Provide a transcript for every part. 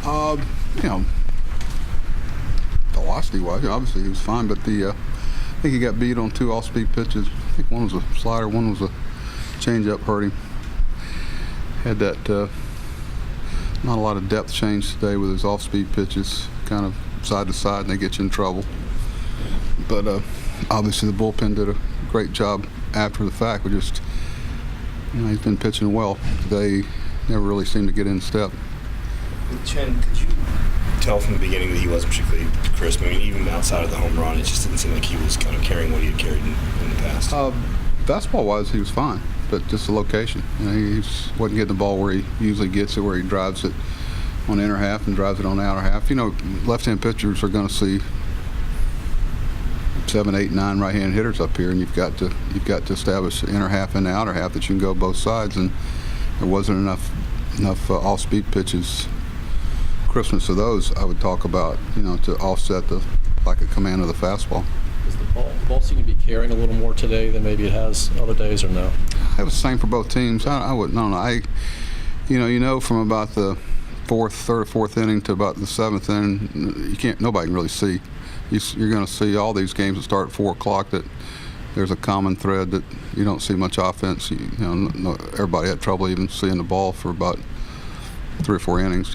You know, velocity-wise, obviously he was fine, but I think he got beat on 2 off-speed pitches. I think one was a slider, one was a changeup, hurt him. Had that not a lot of depth change today with his off-speed pitches, kind of side to side, and they get you in trouble. But obviously the bullpen did a great job after the fact. We just, he's been pitching well. Today, never really seemed to get in step. Chen, could you tell from the beginning that he wasn't particularly crisp? I mean, even outside of the home run, it just didn't seem like he was kind of carrying what he had carried in the past. Fastball-wise, he was fine, but just the location. He wasn't getting the ball where he usually gets it, where he drives it on the inner half and drives it on the outer half. Left-hand pitchers are going to see 7, 8, 9 right-hand hitters up here, and you've got to establish the inner half and the outer half that you can go both sides. And there wasn't enough off-speed pitches. Crispness of those, I would talk about, to offset the lack of command of the fastball. Does the ball seem to be carrying a little more today than maybe it has other days, or no? It was the same for both teams. I wouldn't know. From about the third or fourth inning to about the 7th inning, nobody can really see. You're going to see all these games that start at 4 o'clock that there's a common thread that you don't see much offense. Everybody had trouble even seeing the ball for about 3 or 4 innings.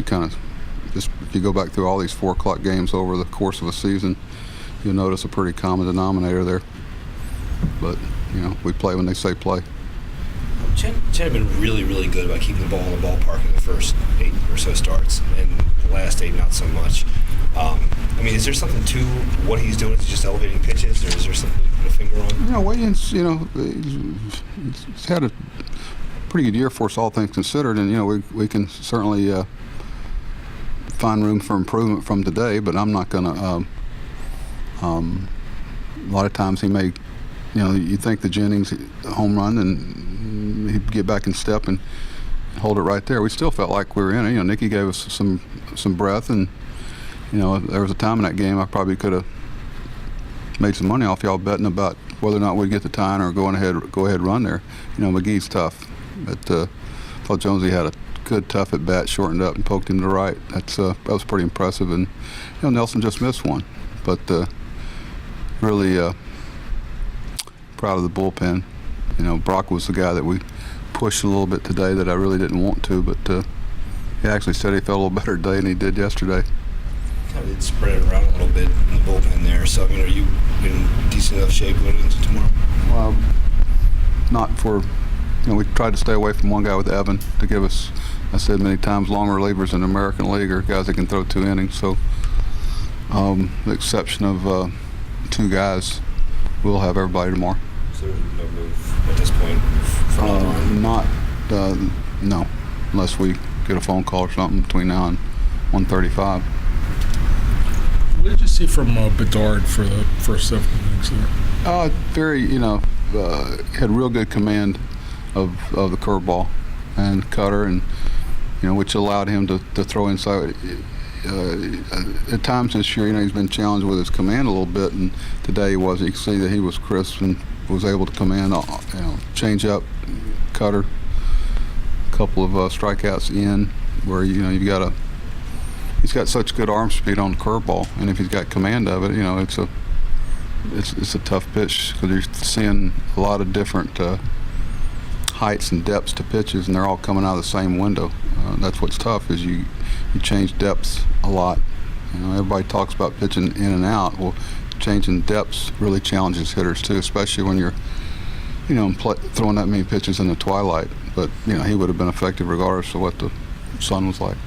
If you go back through all these 4 o'clock games over the course of a season, you'll notice a pretty common denominator there. But, we play when they say play. Chen had been really, really good about keeping the ball in the ballpark in the first 8 or so starts, and the last 8 not so much. Is there something to what he's doing? Is he just elevating pitches, or is there something to put a finger on? Williams, he's had a pretty good year for us, all things considered, and, we can certainly find room for improvement from today, but I'm not going to, a lot of times he may, you think the Jennings home run and he'd get back in step and hold it right there. We still felt like we were in it. Nicky gave us some breath, and, there was a time in that game I probably could have made some money off y'all betting about whether or not we'd get the tie or go ahead run there. McGee's tough, but I thought Jonesy had a good tough at bat, shortened up and poked him to the right. That was pretty impressive, and Nelson just missed one, but really proud of the bullpen. Brock was the guy that we pushed a little bit today that I really didn't want to, but he actually said he felt a little better today than he did yesterday. Kind of did spread it around a little bit in the bullpen there. So, are you in decent enough shape going into tomorrow? Well, not for, we tried to stay away from one guy with Evan to give us, I said many times, long relievers in the American League are guys that can throw 2 innings. So, the exception of 2 guys, we'll have everybody tomorrow. So there's no move at this point for no, unless we get a phone call or something between now and 1:35. What did you see from Bedard for the first 7 innings there? Very, had real good command of the curveball and cutter, and which allowed him to throw inside. At times this year, he's been challenged with his command a little bit, and today he wasn't. You can see that he was crisp and was able to command, change up, cutter, a couple of strikeouts in, where he's got such good arm speed on the curveball, and if he's got command of it, it's a tough pitch because you're seeing a lot of different heights and depths to pitches, and they're all coming out of the same window. That's what's tough, is you change depths a lot. Everybody talks about pitching in and out. Well, changing depths really challenges hitters too, especially when you're, throwing that many pitches in the twilight. But he would have been effective regardless of what the sun was like.